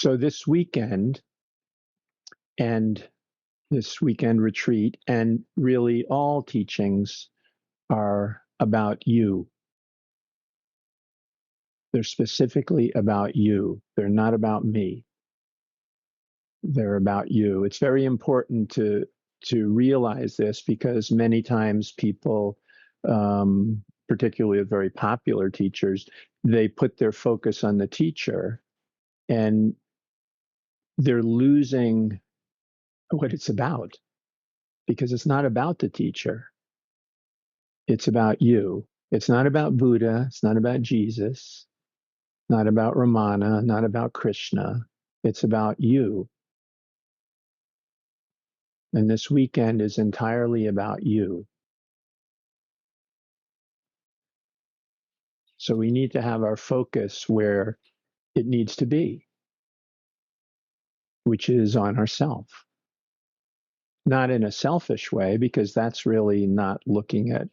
So and this weekend retreat and really all teachings are about you. They're specifically about you. They're not about me. They're about you. It's very important to realize this because many times people, particularly with very popular teachers, they put their focus on the teacher and they're losing what it's about because it's not about the teacher. It's about you. It's not about Buddha. It's not about Jesus, not about Ramana, not about Krishna. It's about you. And this weekend is entirely about you. So we need to have our focus where it needs to be, which is on ourself. Not in a selfish way, because that's really not looking at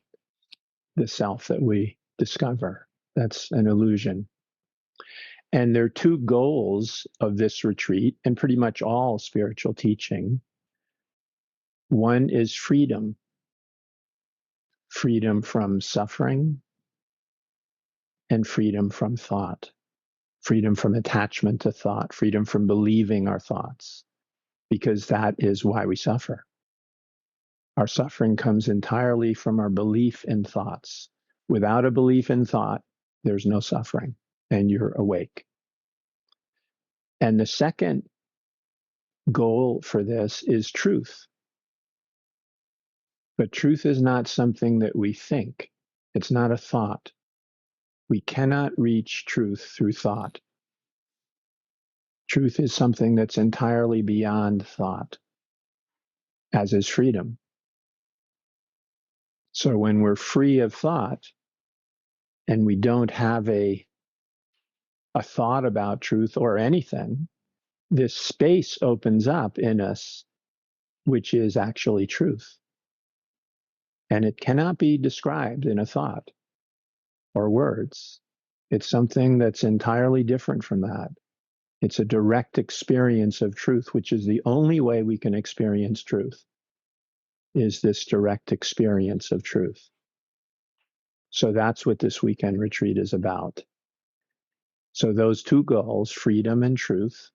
the self that we discover. That's an illusion. And there are two goals of this retreat and pretty much all spiritual teaching. One is freedom, freedom from suffering and freedom from thought, freedom from attachment to thought, freedom from believing our thoughts, because that is why we suffer. Our suffering comes entirely from our belief in thoughts. Without a belief in thought, there's no suffering, and you're awake. And the second goal for this is truth. But truth is not something that we think. It's not a thought. We cannot reach truth through thought. Truth is something that's entirely beyond thought, as is freedom. So when we're free of thought and we don't have a thought about truth or anything, this space opens up in us, which is actually truth. And it cannot be described in a thought or words. It's something that's entirely different from that. It's a direct experience of truth, which is the only way we can experience truth, is this direct experience of truth. So that's what this weekend retreat is about. So those two goals, freedom and truth,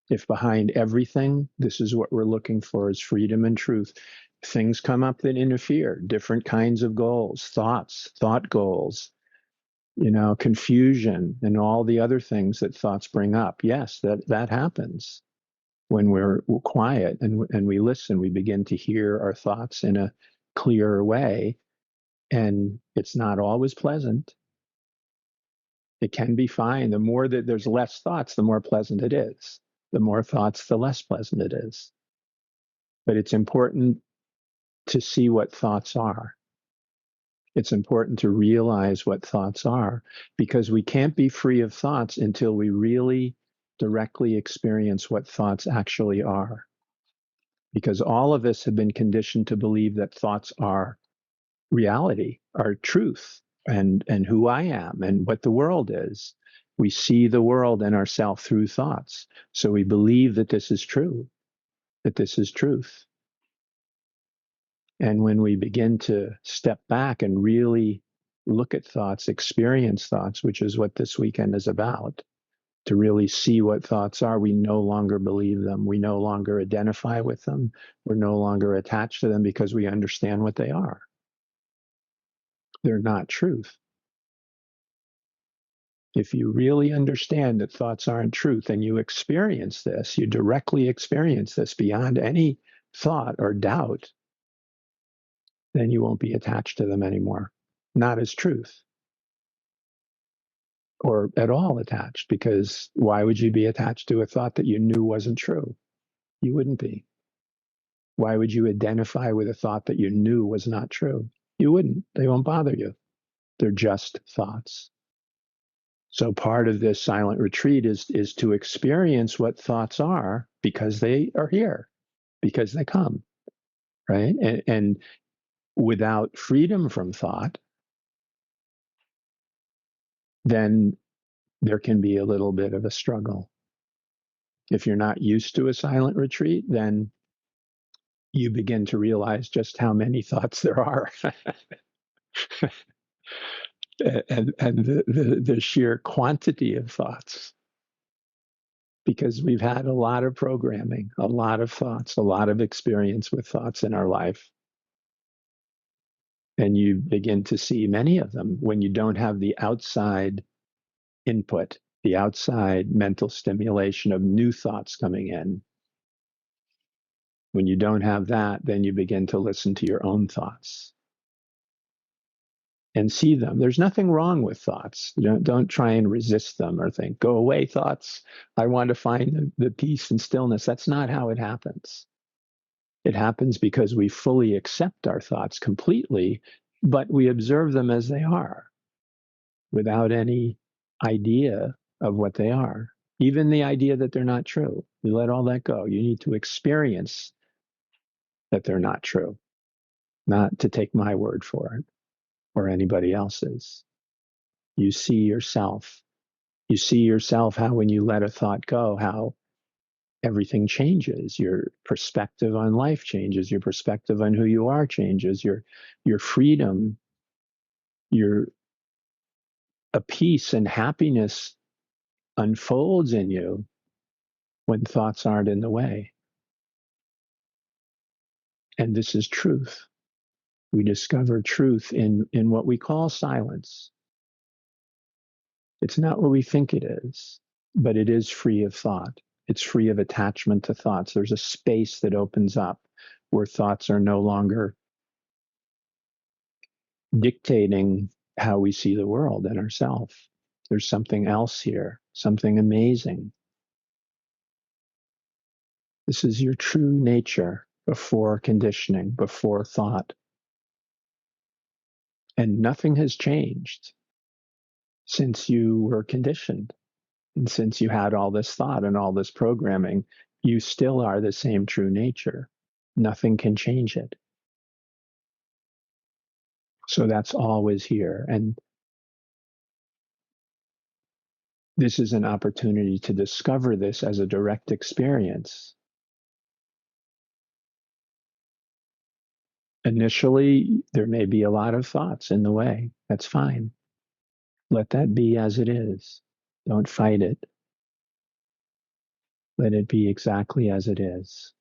if behind everything, this is what we're looking for, is freedom and truth, things come up that interfere, different kinds of goals, thoughts, thought goals, confusion and all the other things that thoughts bring up. Yes, that happens. When we're quiet and we listen, we begin to hear our thoughts in a clearer way. And it's not always pleasant. It can be fine. The more that there's less thoughts, the more pleasant it is. The more thoughts, the less pleasant it is. But it's important to see what thoughts are. It's important to realize what thoughts are, because we can't be free of thoughts until we really directly experience what thoughts actually are. Because all of us have been conditioned to believe that thoughts are reality, are truth, and who I am and what the world is. We see the world and ourselves through thoughts. So we believe that this is true, that this is truth. And when we begin to step back and really look at thoughts, experience thoughts, which is what this weekend is about, to really see what thoughts are, we no longer believe them. We no longer identify with them. We're no longer attached to them because we understand what they are. They're not truth. If you really understand that thoughts aren't truth and you experience this, you directly experience this beyond any thought or doubt, then you won't be attached to them anymore. Not as truth or at all attached, because why would you be attached to a thought that you knew wasn't true? You wouldn't be. Why would you identify with a thought that you knew was not true? You wouldn't. They won't bother you. They're just thoughts. So part of this silent retreat is to experience what thoughts are, because they are here, because they come, right? And without freedom from thought, then there can be a little bit of a struggle. If you're not used to a silent retreat, then you begin to realize just how many thoughts there are. And the sheer quantity of thoughts, because we've had a lot of programming, a lot of thoughts, a lot of experience with thoughts in our life. And you begin to see many of them when you don't have the outside input, the outside mental stimulation of new thoughts coming in. When you don't have that, then you begin to listen to your own thoughts and see them. There's nothing wrong with thoughts. Don't try and resist them or think, go away, thoughts. I want to find the peace and stillness. That's not how it happens. It happens because we fully accept our thoughts completely, but we observe them as they are without any idea of what they are. Even the idea that they're not true. You let all that go. You need to experience that they're not true, not to take my word for it or anybody else's. You see yourself. You see yourself how when you let a thought go, how everything changes. Your perspective on life changes. Your perspective on who you are changes. Your freedom, your a peace and happiness unfolds in you when thoughts aren't in the way. And this is truth. We discover truth in what we call silence. It's not what we think it is, but it is free of thought. It's free of attachment to thoughts. There's a space that opens up where thoughts are no longer dictating how we see the world and ourselves. There's something else here, something amazing. This is your true nature before conditioning, before thought. And nothing has changed since you were conditioned. And since you had all this thought and all this programming, you still are the same true nature. Nothing can change it. So that's always here. And this is an opportunity to discover this as a direct experience. Initially, there may be a lot of thoughts in the way. That's fine. Let that be as it is. Don't fight it. Let it be exactly as it is.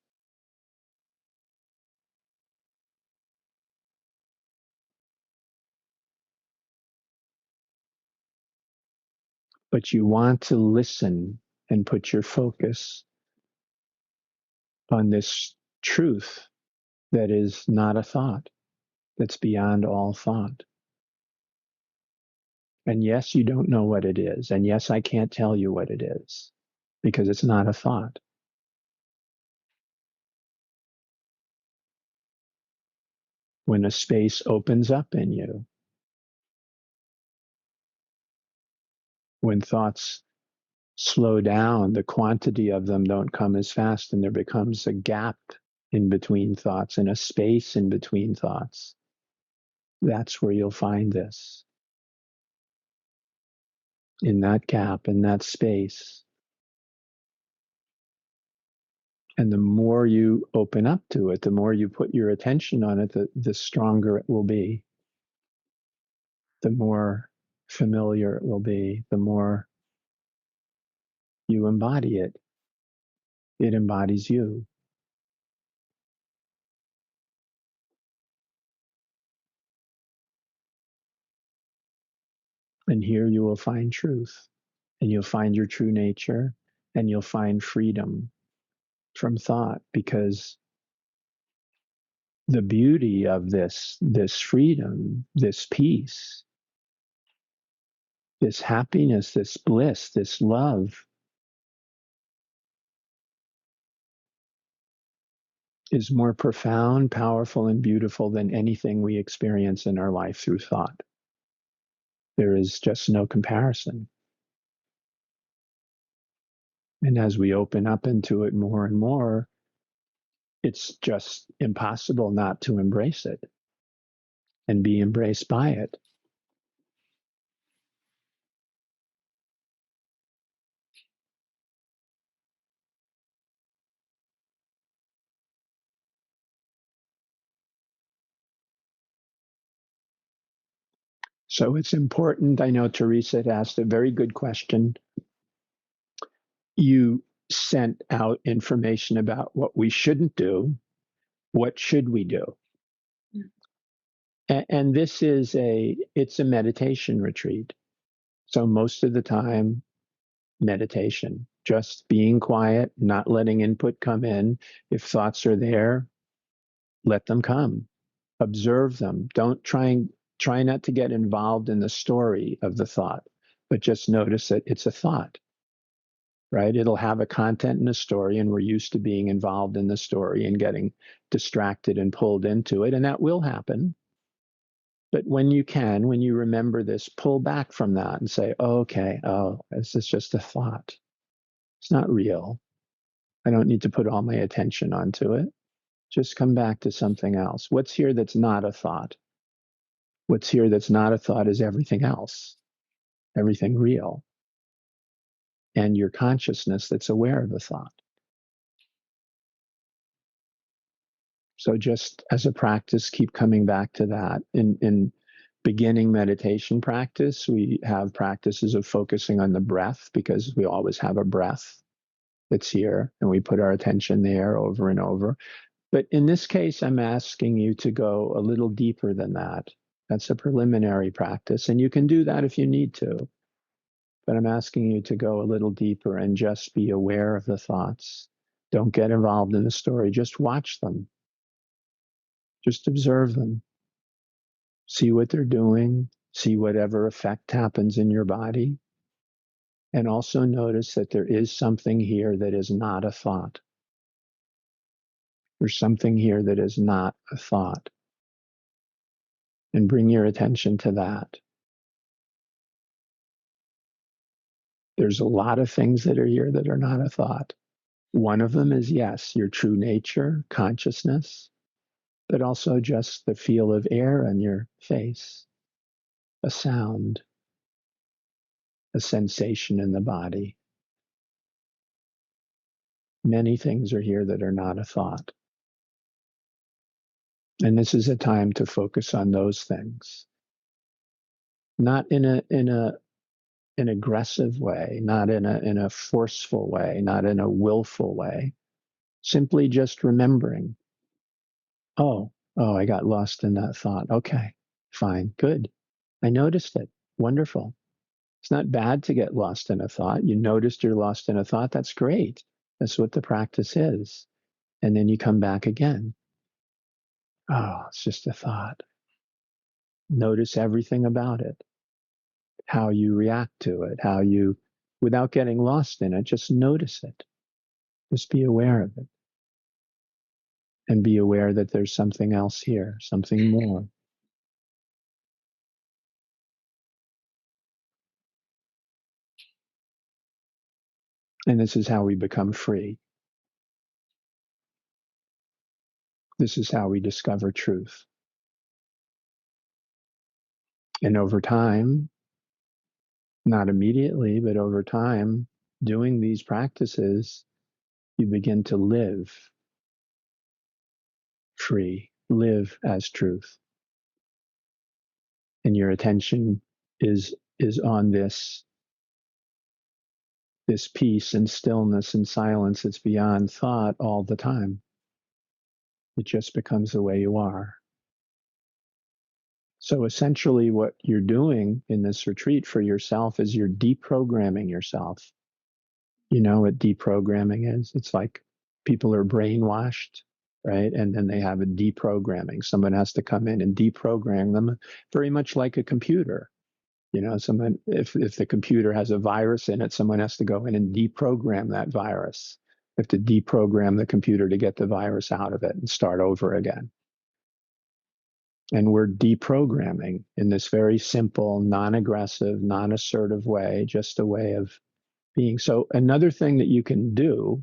But you want to listen and put your focus on this truth that is not a thought, that's beyond all thought. And yes, you don't know what it is. And yes, I can't tell you what it is because it's not a thought. When a space opens up in you, when thoughts slow down, the quantity of them don't come as fast, and there becomes a gap in between thoughts and a space in between thoughts. That's where you'll find this. In that gap, in that space. And the more you open up to it, the more you put your attention on it, the stronger it will be. The more familiar it will be, the more you embody it. It embodies you. And here you will find truth, and you'll find your true nature, and you'll find freedom from thought, because the beauty of this freedom, this peace, this happiness, this bliss, this love is more profound, powerful, and beautiful than anything we experience in our life through thought. There is just no comparison. And as we open up into it more and more, it's just impossible not to embrace it and be embraced by it. So it's important. I know Teresa had asked a very good question. You sent out information about what we shouldn't do. What should we do? And this is it's a meditation retreat. So most of the time, meditation, just being quiet, not letting input come in. If thoughts are there, let them come. Observe them. Don't try not to get involved in the story of the thought, but just notice that it's a thought, right? It'll have a content and a story, and we're used to being involved in the story and getting distracted and pulled into it, and that will happen. But when you remember this, pull back from that and say, oh, okay, oh, this is just a thought. It's not real. I don't need to put all my attention onto it. Just come back to something else. What's here that's not a thought? What's here that's not a thought is everything else, everything real, and your consciousness that's aware of the thought. So just as a practice, keep coming back to that. In beginning meditation practice, we have practices of focusing on the breath because we always have a breath that's here and we put our attention there over and over. But in this case, I'm asking you to go a little deeper than that. That's a preliminary practice, and you can do that if you need to. But I'm asking you to go a little deeper and just be aware of the thoughts. Don't get involved in the story. Just watch them. Just observe them. See what they're doing. See whatever effect happens in your body. And also notice that there is something here that is not a thought. There's something here that is not a thought. And bring your attention to that. There's a lot of things that are here that are not a thought. One of them is, yes, your true nature, consciousness, but also just the feel of air on your face, a sound, a sensation in the body. Many things are here that are not a thought. And this is a time to focus on those things. Not in an aggressive way, not in a forceful way, not in a willful way. Simply just remembering, oh, I got lost in that thought. Okay, fine, good. I noticed it. Wonderful. It's not bad to get lost in a thought. You noticed you're lost in a thought. That's great. That's what the practice is. And then you come back again. Oh, it's just a thought. Notice everything about it, how you react to it, without getting lost in it, just notice it. Just be aware of it. And be aware that there's something else here, something more. And this is how we become free. This is how we discover truth. And over time, not immediately, but over time, doing these practices, you begin to live free, live as truth. And your attention is on this peace and stillness and silence that's beyond thought all the time. It just becomes the way you are. So essentially what you're doing in this retreat for yourself is you're deprogramming yourself. You know what deprogramming is? It's like people are brainwashed, right? And then they have a deprogramming. Someone has to come in and deprogram them, very much like a computer. You know, someone, if the computer has a virus in it, someone has to go in and deprogram that virus. You have to deprogram the computer to get the virus out of it and start over again. And we're deprogramming in this very simple, non-aggressive, non-assertive way, just a way of being. So another thing that you can do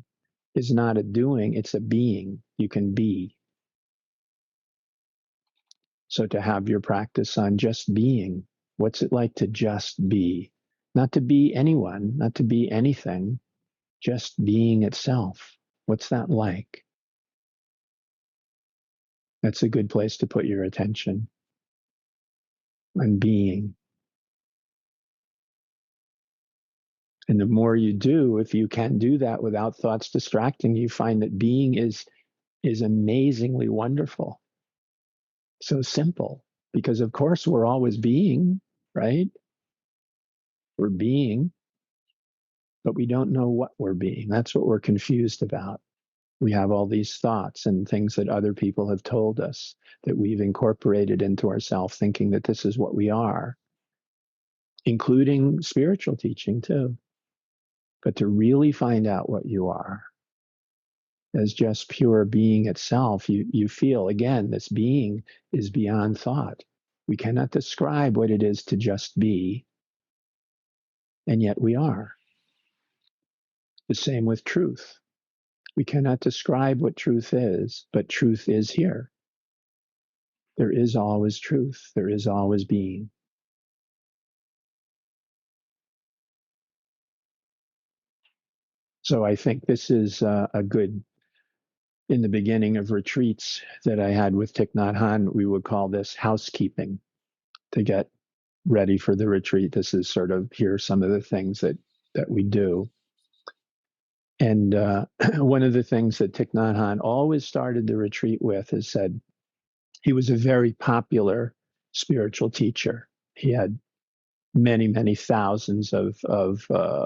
is not a doing, it's a being. You can be. So to have your practice on just being, what's it like to just be? Not to be anyone, not to be anything, just being itself. What's that like? That's a good place to put your attention. on being. And the more you do, if you can do that without thoughts distracting, you find that being is amazingly wonderful. So simple. Because of course we're always being, right? We're being, but we don't know what we're being. That's what we're confused about. We have all these thoughts and things that other people have told us that we've incorporated into ourselves, thinking that this is what we are, including spiritual teaching too. But to really find out what you are as just pure being itself, you feel again, this being is beyond thought. We cannot describe what it is to just be, and yet we are. The same with truth. We cannot describe what truth is, but truth is here. There is always truth. There is always being. So I think this is a good, in the beginning of retreats that I had with Thich Nhat Hanh, we would call this housekeeping to get ready for the retreat. This is sort of, here are some of the things that we do. And one of the things that Thich Nhat Hanh always started the retreat with is said, he was a very popular spiritual teacher. He had many, many thousands of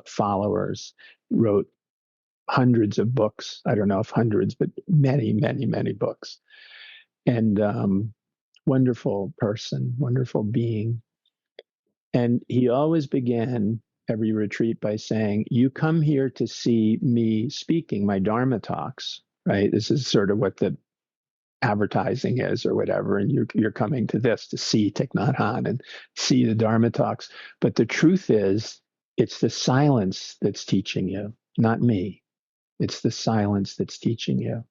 followers, wrote hundreds of books. I don't know if hundreds, but many, many, many books. And wonderful person, wonderful being. And he always began every retreat by saying, you come here to see me speaking my Dharma talks, right? This is sort of what the advertising is or whatever. And you're coming to this to see Thich Nhat Hanh and see the Dharma talks. But the truth is, it's the silence that's teaching you, not me. It's the silence that's teaching you.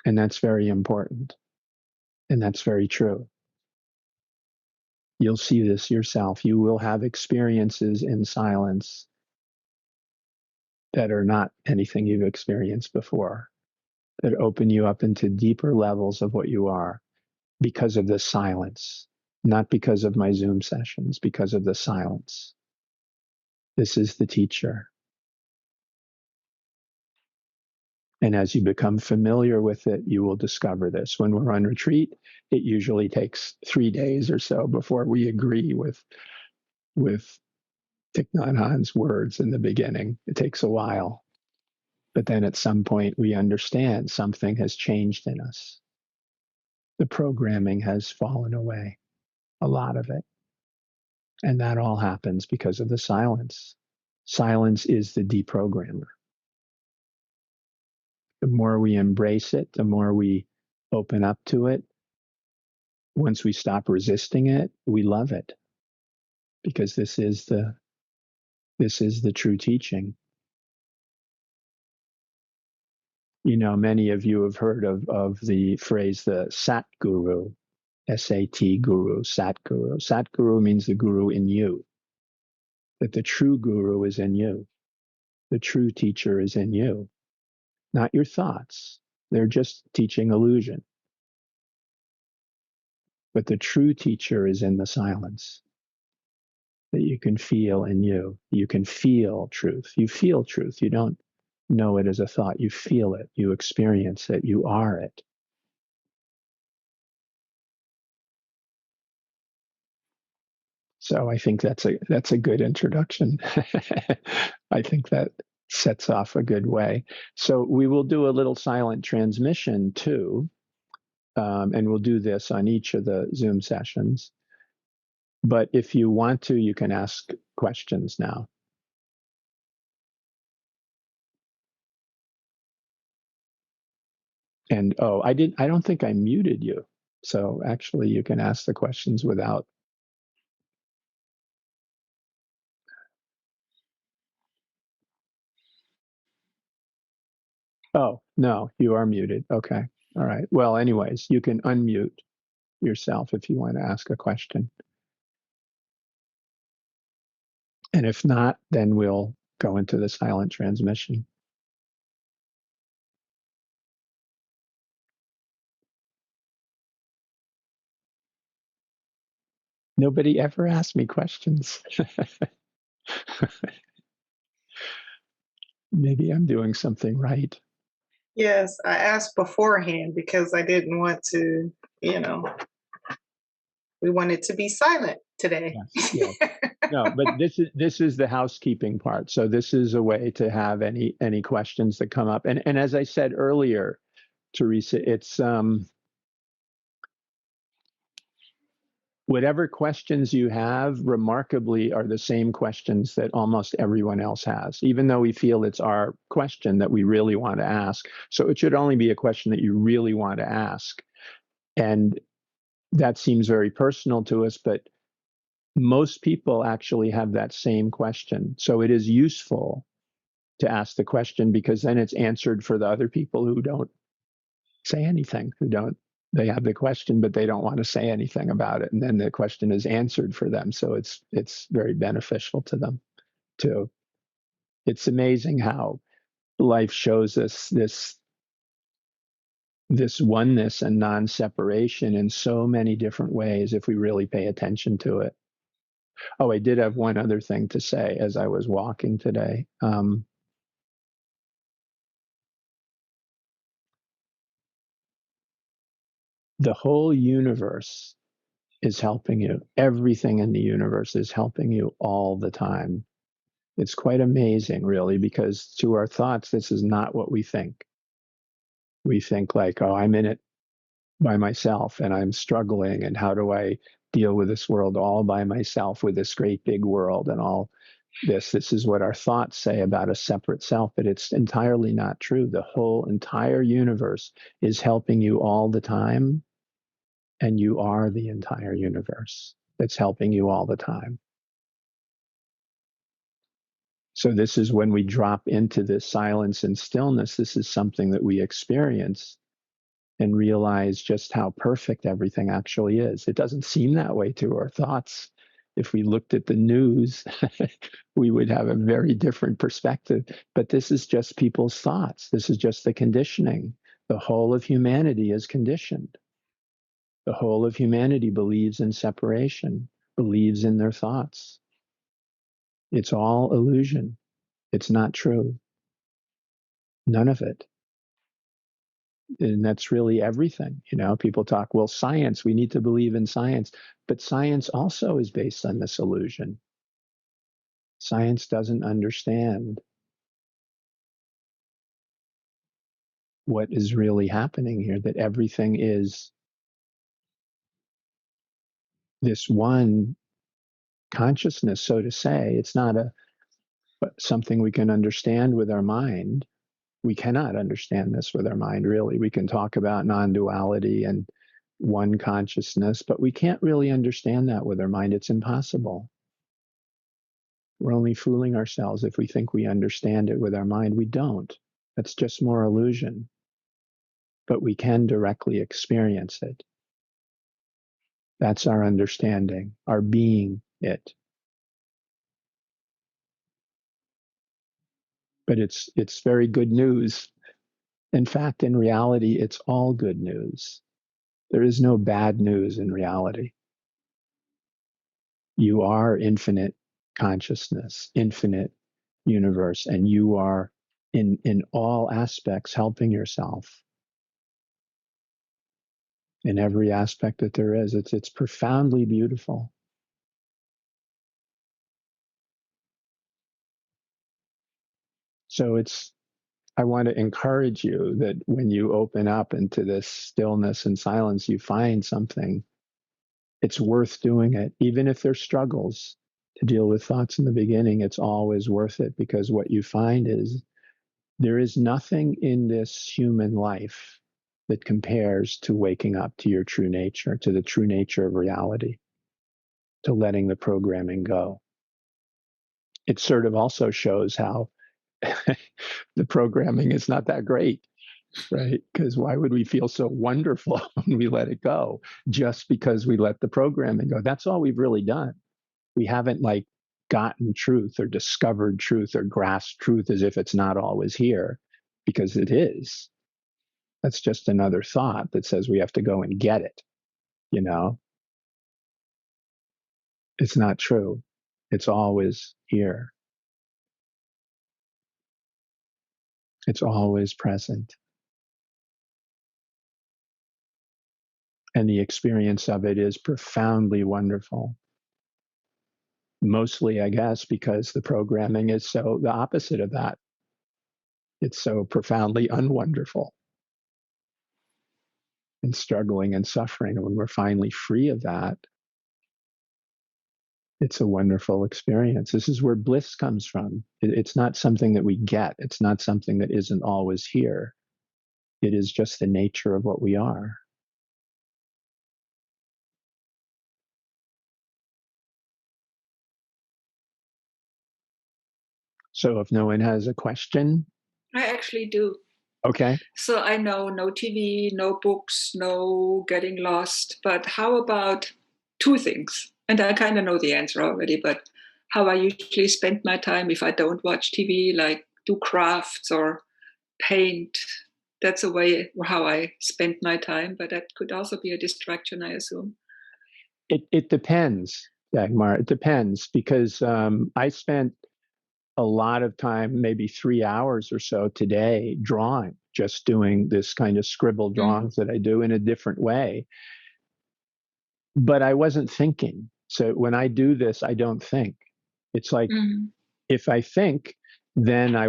And that's very important. And that's very true. You'll see this yourself. You will have experiences in silence that are not anything you've experienced before, that open you up into deeper levels of what you are because of the silence, not because of my Zoom sessions, because of the silence. This is the teacher. And as you become familiar with it, you will discover this. When we're on retreat, it usually takes 3 days or so before we agree with Thich Nhat Hanh's words in the beginning. It takes a while. But then at some point, we understand something has changed in us. The programming has fallen away, a lot of it. And that all happens because of the silence. Silence is the deprogrammer. The more we embrace it, the more we open up to it. Once we stop resisting it, we love it because this is the true teaching. You know, many of you have heard of the phrase the Sat Guru, S-A-T Guru, Sat Guru. Sat Guru means the guru in you, that the true guru is in you. The true teacher is in you, not your thoughts. They're just teaching illusion. But the true teacher is in the silence that you can feel in you. You can feel truth. You feel truth. You don't know it as a thought. You feel it. You experience it. You are it. So I think that's a good introduction. I think that sets off a good way. So we will do a little silent transmission too, and we'll do this on each of the Zoom sessions. But if you want to, you can ask questions now. And I don't think I muted you. So actually you can ask the questions without. Oh, no, you are muted. Okay. All right. Well, anyways, you can unmute yourself if you want to ask a question. And if not, then we'll go into the silent transmission. Nobody ever asked me questions. Maybe I'm doing something right. Yes, I asked beforehand because I didn't want to, you know, we wanted to be silent today. Yes, yes. No, but this is the housekeeping part. So this is a way to have any questions that come up. And as I said earlier, Teresa, it's whatever questions you have, remarkably, are the same questions that almost everyone else has, even though we feel it's our question that we really want to ask. So it should only be a question that you really want to ask. And that seems very personal to us, but most people actually have that same question. So it is useful to ask the question because then it's answered for the other people who don't say anything, who don't, they have the question, but they don't want to say anything about it. And then the question is answered for them. So it's very beneficial to them too. It's amazing how life shows us this oneness and non-separation in so many different ways if we really pay attention to it. Oh, I did have one other thing to say as I was walking today. The whole universe is helping you. Everything in the universe is helping you all the time. It's quite amazing, really, because to our thoughts, this is not what we think. We think like, oh, I'm in it by myself and I'm struggling. And how do I deal with this world all by myself with this great big world and all this? This is what our thoughts say about a separate self, but it's entirely not true. The whole entire universe is helping you all the time. And you are the entire universe that's helping you all the time. So, this is when we drop into this silence and stillness, this is something that we experience and realize just how perfect everything actually is. It doesn't seem that way to our thoughts. If we looked at the news, we would have a very different perspective. But this is just people's thoughts. This is just the conditioning. The whole of humanity is conditioned. The whole of humanity believes in separation, believes in their thoughts. It's all illusion. It's not true. None of it. And that's really everything. You know, people talk, well, science, we need to believe in science. But science also is based on this illusion. Science doesn't understand what is really happening here, that everything is this one consciousness, so to say. It's not something we can understand with our mind. We cannot understand this with our mind, really. We can talk about non duality and one consciousness, but we can't really understand that with our mind. It's impossible. We're only fooling ourselves if we think we understand it with our mind. We don't. That's just more illusion. But we can directly experience it. That's our understanding, our being it. But it's very good news. In fact, in reality, it's all good news. There is no bad news in reality. You are infinite consciousness, infinite universe, and you are in all aspects helping yourself in every aspect that there is. It's profoundly beautiful. So I want to encourage you that when you open up into this stillness and silence, you find something. It's worth doing it, even if there's struggles to deal with thoughts in the beginning. It's always worth it because what you find is there is nothing in this human life that compares to waking up to your true nature, to the true nature of reality, to letting the programming go. It sort of also shows how the programming is not that great, right? Because why would we feel so wonderful when we let it go just because we let the programming go? That's all we've really done. We haven't like gotten truth or discovered truth or grasped truth as if it's not always here, because it is. That's just another thought that says we have to go and get it, you know? It's not true. It's always here. It's always present. And the experience of it is profoundly wonderful. Mostly, I guess, because the programming is so the opposite of that. It's so profoundly unwonderful and struggling and suffering. And when we're finally free of that, it's a wonderful experience. This is where bliss comes from. It's not something that we get. It's not something that isn't always here. It is just the nature of what we are. So if no one has a question, I actually do. okay. So I know no TV, no books, no getting lost. But how about two things? And I kind of know the answer already, but how I usually spend my time if I don't watch TV, like do crafts or paint. That's a way how I spend my time, but that could also be a distraction, I assume. It depends, Dagmar. It depends because I spent a lot of time, maybe 3 hours or so today, drawing, just doing this kind of scribble drawings that I do in a different way. But I wasn't thinking. So when I do this, I don't think. It's like if I think, then I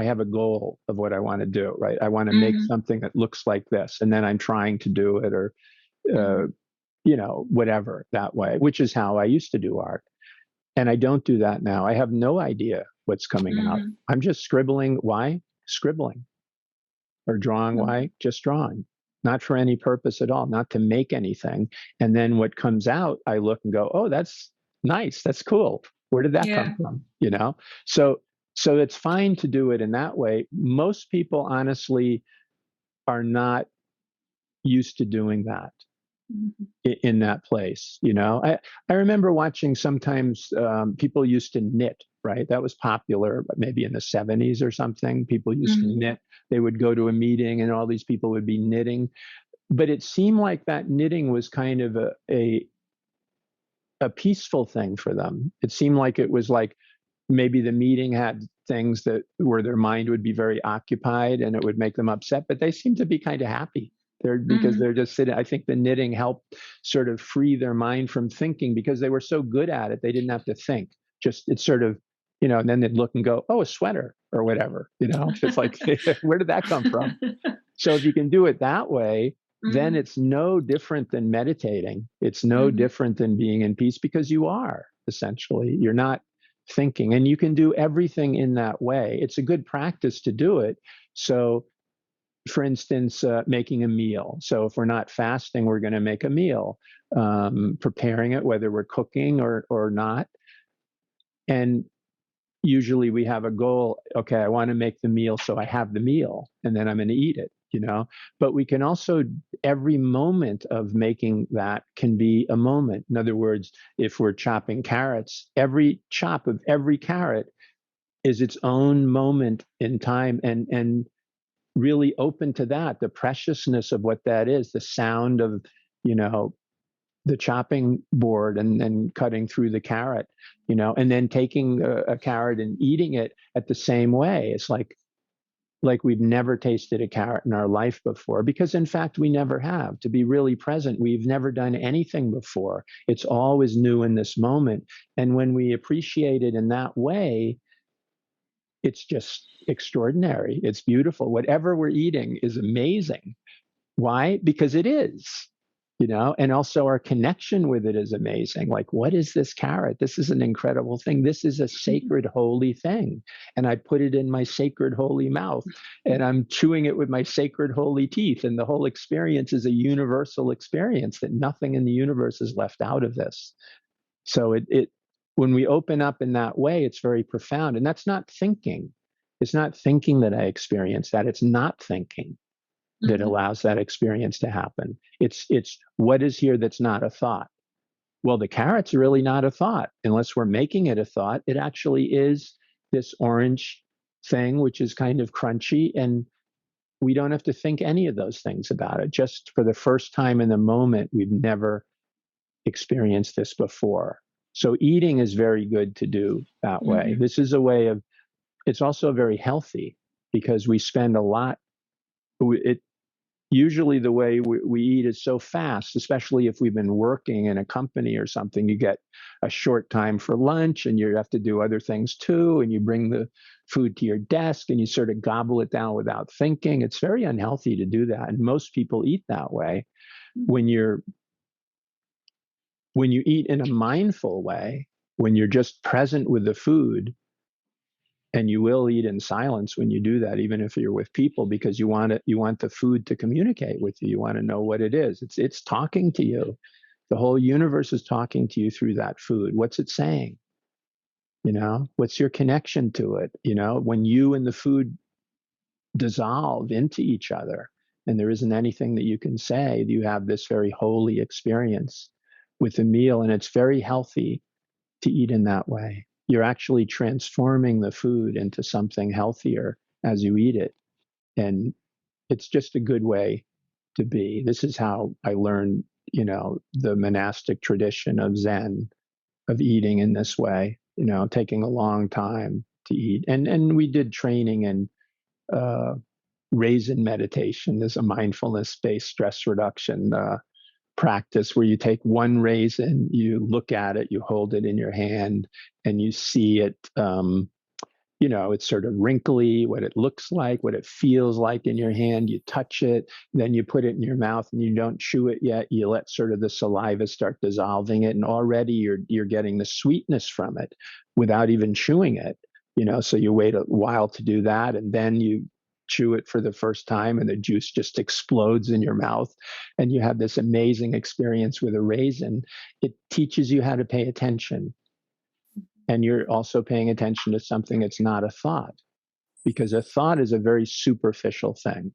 have a goal of what I want to do, right? I want to make something that looks like this, and then I'm trying to do it or, whatever that way, which is how I used to do art. And I don't do that now. I have no idea what's coming out. I'm just scribbling. Why? Scribbling. Or drawing. Why? Just drawing. Not for any purpose at all, not to make anything. And then what comes out, I look and go, oh, that's nice. That's cool. Where did that come from? So it's fine to do it in that way. Most people, honestly, are not used to doing that. In that place, I remember watching sometimes people used to knit, right? That was popular, but maybe in the 70s or something. People used to knit. They would go to a meeting and all these people would be knitting. But it seemed like that knitting was kind of a peaceful thing for them. It seemed like it was like maybe the meeting had things that where their mind would be very occupied and it would make them upset, but they seemed to be kind of happy. Because they're just sitting. I think the knitting helped sort of free their mind from thinking because they were so good at it. They didn't have to think. Just it's sort of, and then they'd look and go, oh, a sweater or whatever. It's like, where did that come from? So if you can do it that way, then it's no different than meditating. It's no different than being in peace because you are essentially. You're not thinking, and you can do everything in that way. It's a good practice to do it. So for instance, making a meal. So if we're not fasting, we're going to make a meal, preparing it, whether we're cooking or not. And usually we have a goal. Okay, I want to make the meal so I have the meal and then I'm going to eat it, But we can also, every moment of making that can be a moment. In other words, if we're chopping carrots, every chop of every carrot is its own moment in time and really open to that, the preciousness of what that is, the sound of, the chopping board and cutting through the carrot, and then taking a carrot and eating it at the same way. It's like we've never tasted a carrot in our life before, because in fact, we never have. To be really present, we've never done anything before. It's always new in this moment. And when we appreciate it in that way, it's just extraordinary. It's beautiful. Whatever we're eating is amazing. Why? Because it is, and also our connection with it is amazing. Like, what is this carrot? This is an incredible thing. This is a sacred, holy thing. And I put it in my sacred, holy mouth and I'm chewing it with my sacred, holy teeth. And the whole experience is a universal experience that nothing in the universe is left out of this. So when we open up in that way, it's very profound. And that's not thinking. It's not thinking that I experience that. It's not thinking that allows that experience to happen. It's what is here that's not a thought. Well, the carrot's really not a thought. Unless we're making it a thought, it actually is this orange thing, which is kind of crunchy. And we don't have to think any of those things about it. Just for the first time in the moment, we've never experienced this before. So eating is very good to do that way. Mm-hmm. This is a way of, it's also very healthy because we spend a lot, it usually the way we eat is so fast, especially if we've been working in a company or something. You get a short time for lunch and you have to do other things too. And you bring the food to your desk and you sort of gobble it down without thinking. It's very unhealthy to do that. And most people eat that way. When you eat in a mindful way, when you're just present with the food, and you will eat in silence when you do that, even if you're with people, because you want the food to communicate with you. You want to know what it is. It's talking to you. The whole universe is talking to you through that food. What's it saying? What's your connection to it? When you and the food dissolve into each other and there isn't anything that you can say, you have this very holy experience with the meal. And it's very healthy to eat in that way. You're actually transforming the food into something healthier as you eat it. And it's just a good way to be. This is how I learned, the monastic tradition of Zen, of eating in this way, taking a long time to eat. And we did training in raisin meditation. There's a mindfulness-based stress reduction practice where you take one raisin, you look at it, you hold it in your hand, and you see it. It's sort of wrinkly, what it looks like, what it feels like in your hand. You touch it, then you put it in your mouth, and you don't chew it yet. You let sort of the saliva start dissolving it, and already you're getting the sweetness from it without even chewing it. So you wait a while to do that, and then you chew it for the first time and the juice just explodes in your mouth and you have this amazing experience with a raisin. It teaches you how to pay attention. And you're also paying attention to something that's not a thought, because a thought is a very superficial thing,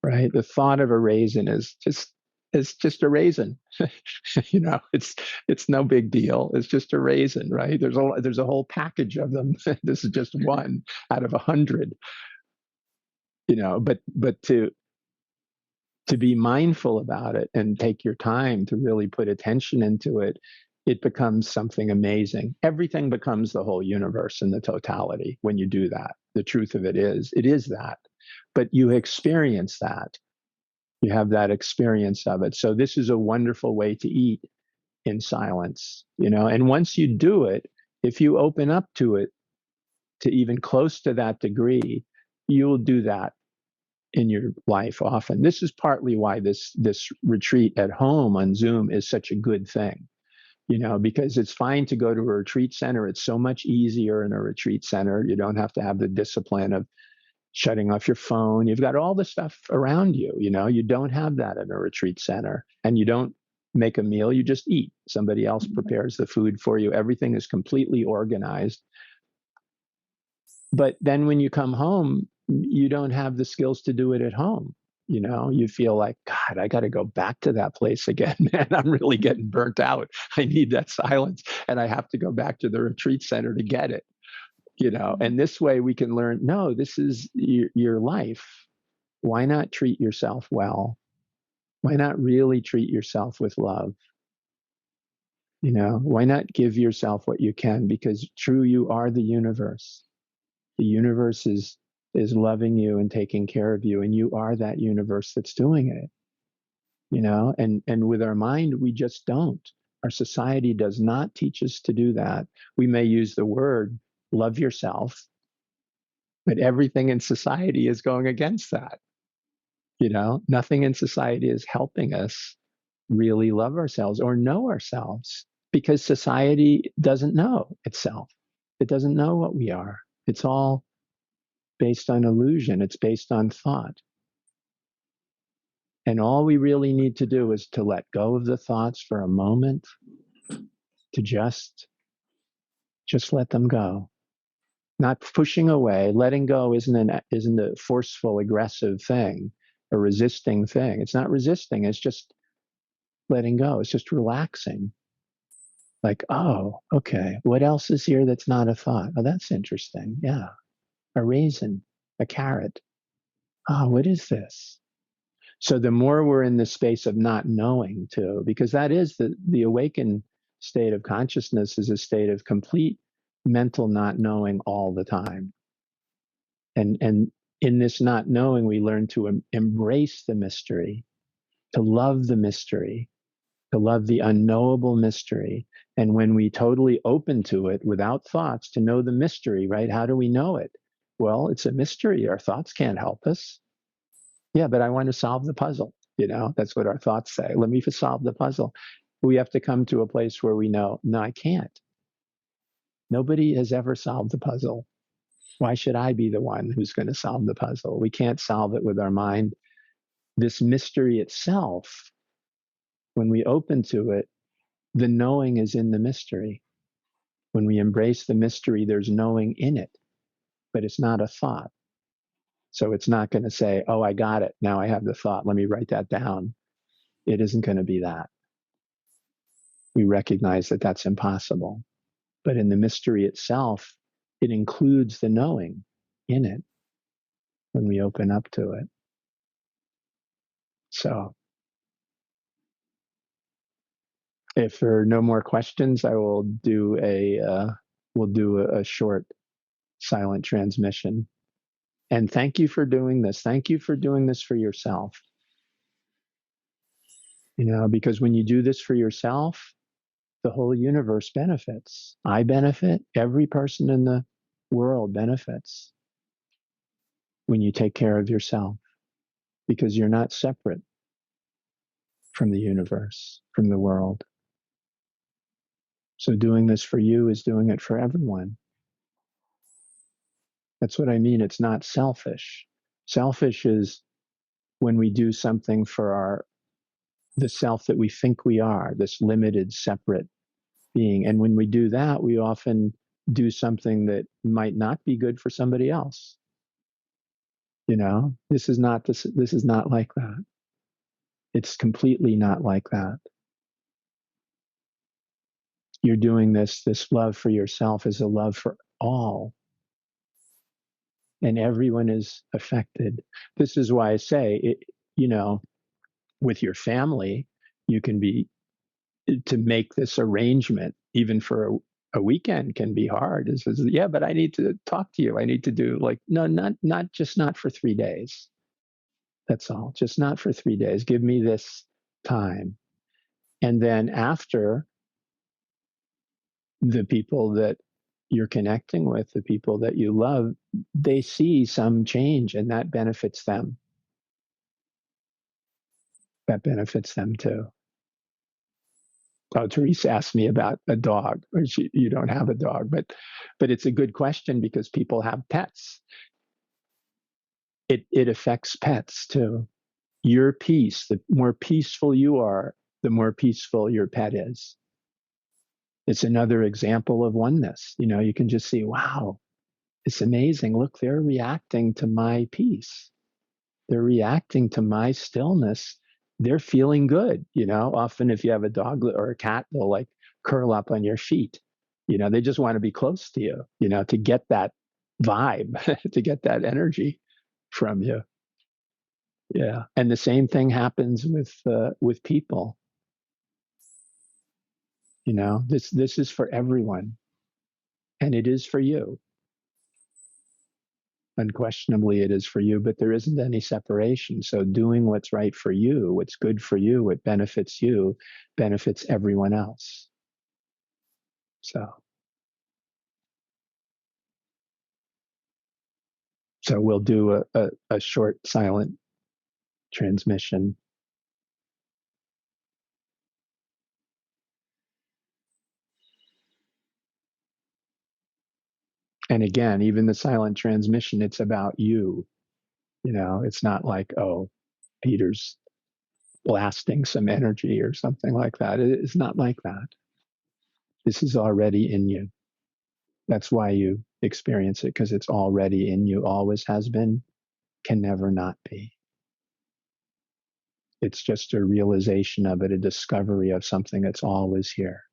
right? The thought of a raisin is just a raisin. It's no big deal. It's just a raisin, right? There's a whole package of them. This is just one out of 100. But to be mindful about it and take your time to really put attention into it, it becomes something amazing. Everything becomes the whole universe in the totality when you do that. The truth of it is that. But you experience that. You have that experience of it. So this is a wonderful way to eat in silence, and once you do it, if you open up to it to even close to that degree, you'll do that in your life often. This is partly why this retreat at home on Zoom is such a good thing, because it's fine to go to a retreat center. It's so much easier in a retreat center. You don't have to have the discipline of shutting off your phone. You've got all the stuff around you, you don't have that in a retreat center. And you don't make a meal, you just eat. Somebody else prepares the food for you. Everything is completely organized. But then when you come home, you don't have the skills to do it at home. You feel like, God, I got to go back to that place again, man. I'm really getting burnt out. I need that silence. And I have to go back to the retreat center to get it, and this way we can learn, no, this is your life. Why not treat yourself well? Why not really treat yourself with love? Why not give yourself what you can? Because true, you are the universe. The universe is loving you and taking care of you, and you are that universe that's doing it. And with our mind, we just don't. Our society does not teach us to do that. We may use the word love yourself, but everything in society is going against that. Nothing in society is helping us really love ourselves or know ourselves, because society doesn't know itself. It doesn't know what we are. It's all based on illusion. It's based on thought. And all we really need to do is to let go of the thoughts for a moment, to just let them go. Not pushing away. Letting go isn't a forceful, aggressive thing, a resisting thing. It's not resisting. It's just letting go. It's just relaxing. Like, oh, okay, what else is here that's not a thought? Oh, that's interesting. Yeah. A raisin, a carrot. Oh, what is this? So the more we're in the space of not knowing too, because that is the awakened state of consciousness is a state of complete mental not knowing all the time. And in this not knowing, we learn to embrace the mystery, to love the mystery, to love the unknowable mystery. And when we totally open to it without thoughts, to know the mystery, right? How do we know it? Well, it's a mystery. Our thoughts can't help us. Yeah, but I want to solve the puzzle. That's what our thoughts say. Let me solve the puzzle. We have to come to a place where we know, no, I can't. Nobody has ever solved the puzzle. Why should I be the one who's going to solve the puzzle? We can't solve it with our mind. This mystery itself, when we open to it, the knowing is in the mystery. When we embrace the mystery, there's knowing in it, but it's not a thought. So it's not going to say, oh, I got it. Now I have the thought. Let me write that down. It isn't going to be that. We recognize that that's impossible. But in the mystery itself, it includes the knowing in it when we open up to it. So if there are no more questions, I will do a short silent transmission. And thank you for doing this. Thank you for doing this for yourself. Because when you do this for yourself, the whole universe benefits. I benefit. Every person in the world benefits when you take care of yourself, because you're not separate from the universe, from the world. So doing this for you is doing it for everyone. That's what I mean. It's not selfish. Selfish is when we do something for the self that we think we are, this limited, separate being. And when we do that, we often do something that might not be good for somebody else. This is not like that. It's completely not like that. You're doing this love for yourself is a love for all. And everyone is affected. This is why I say, with your family, you can to make this arrangement, even for a weekend, can be hard. Yeah, but I need to talk to you. I need to do no, not for 3 days. That's all. Just not for 3 days. Give me this time. And then after, the people that you're connecting with, the people that you love, they see some change, and that benefits them. That benefits them too. Oh, Teresa asked me about a dog. You don't have a dog, but it's a good question, because people have pets. It affects pets too. Your peace, the more peaceful you are, the more peaceful your pet is. It's another example of oneness. You can just see, wow, it's amazing. Look, they're reacting to my peace. They're reacting to my stillness. They're feeling good. Often if you have a dog or a cat, they'll curl up on your feet. They just want to be close to you, to get that vibe, to get that energy from you. Yeah. And the same thing happens with people. This is for everyone, and it is for you. Unquestionably, it is for you, but there isn't any separation. So doing what's right for you, what's good for you, what benefits you, benefits everyone else. So we'll do a short silent transmission. And again, even the silent transmission, it's about you. It's not like, oh, Peter's blasting some energy or something like that. It's not like that. This is already in you. That's why you experience it, because it's already in you, always has been, can never not be. It's just a realization of it, a discovery of something that's always here.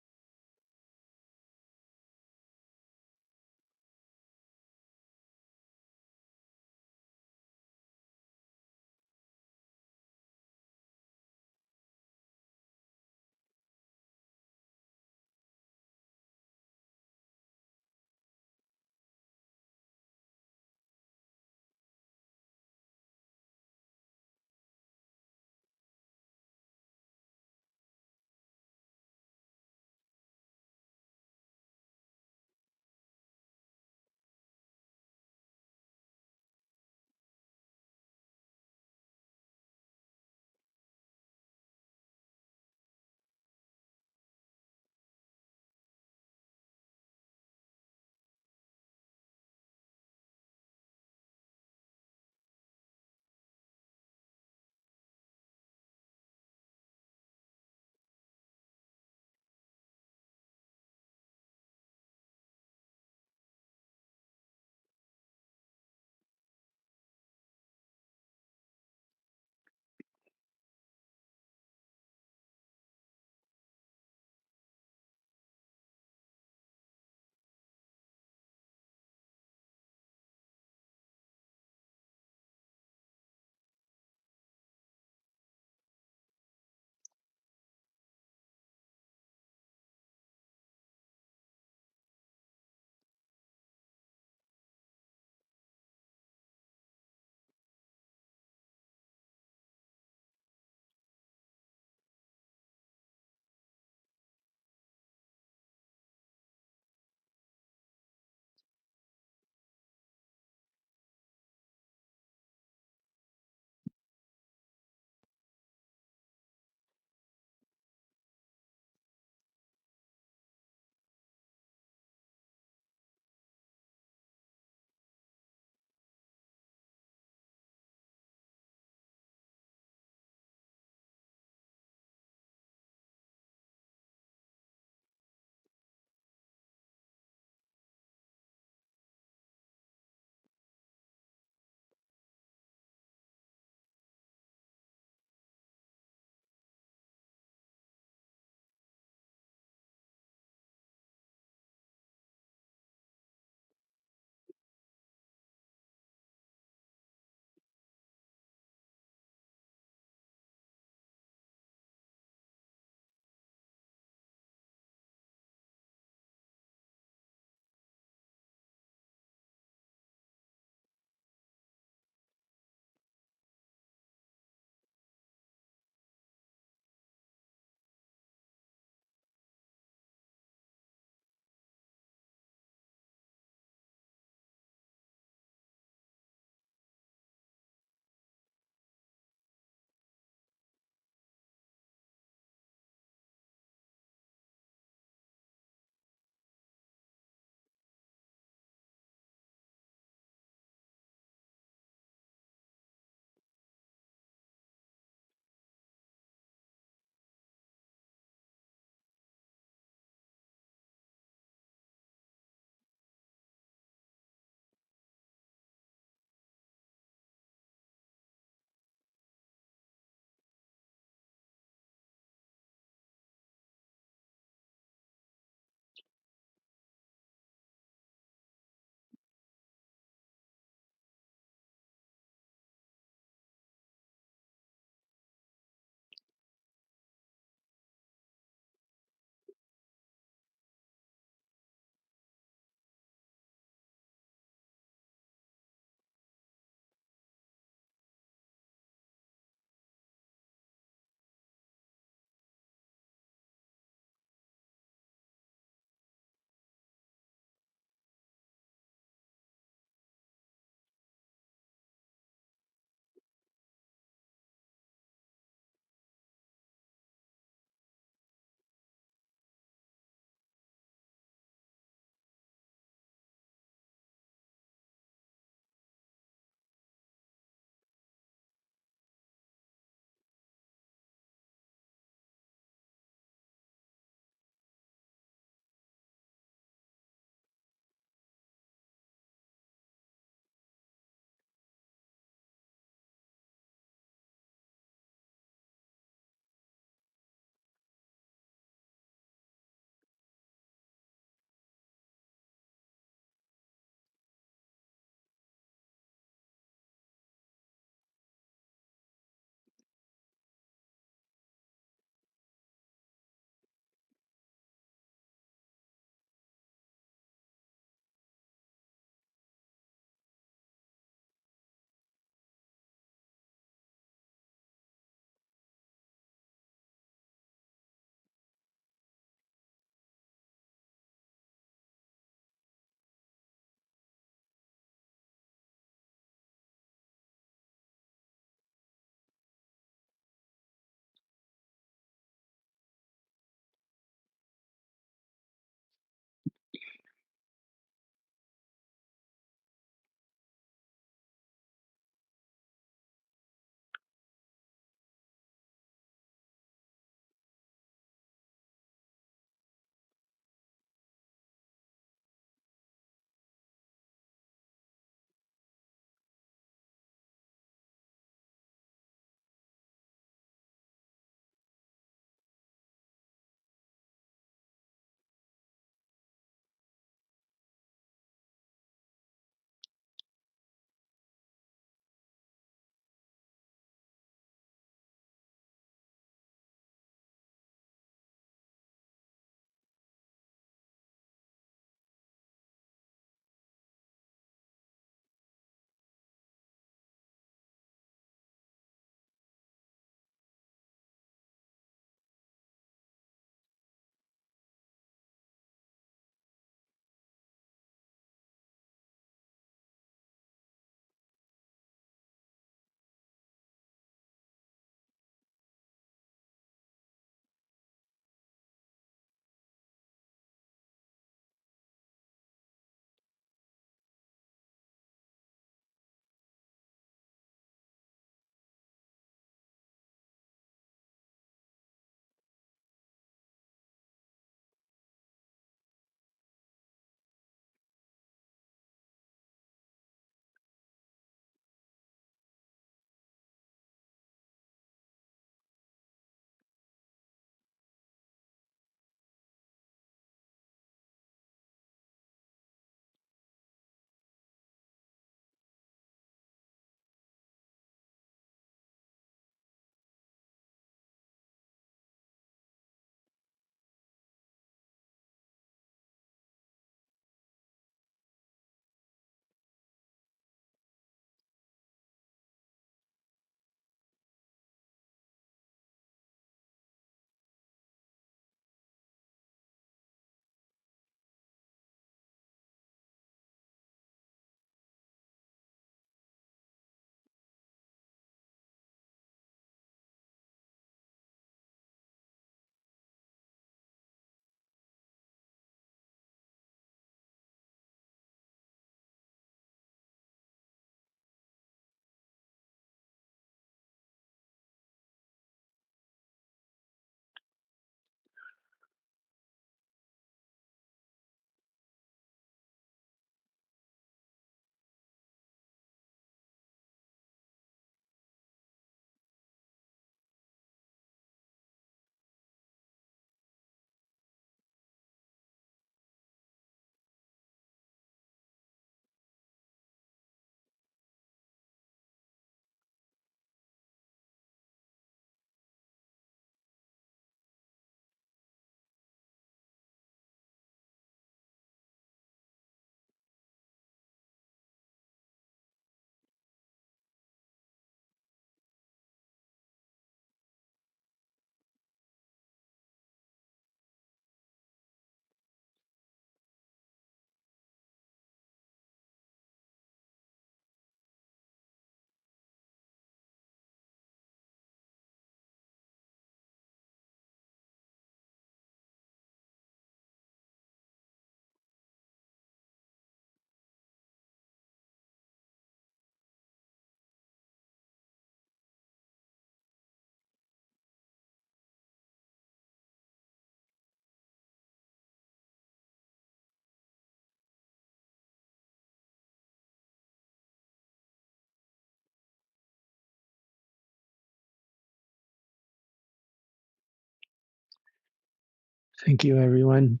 Thank you, everyone.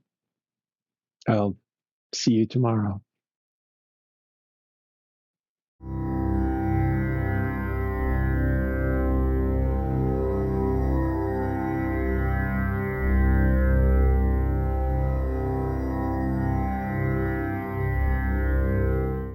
I'll see you tomorrow.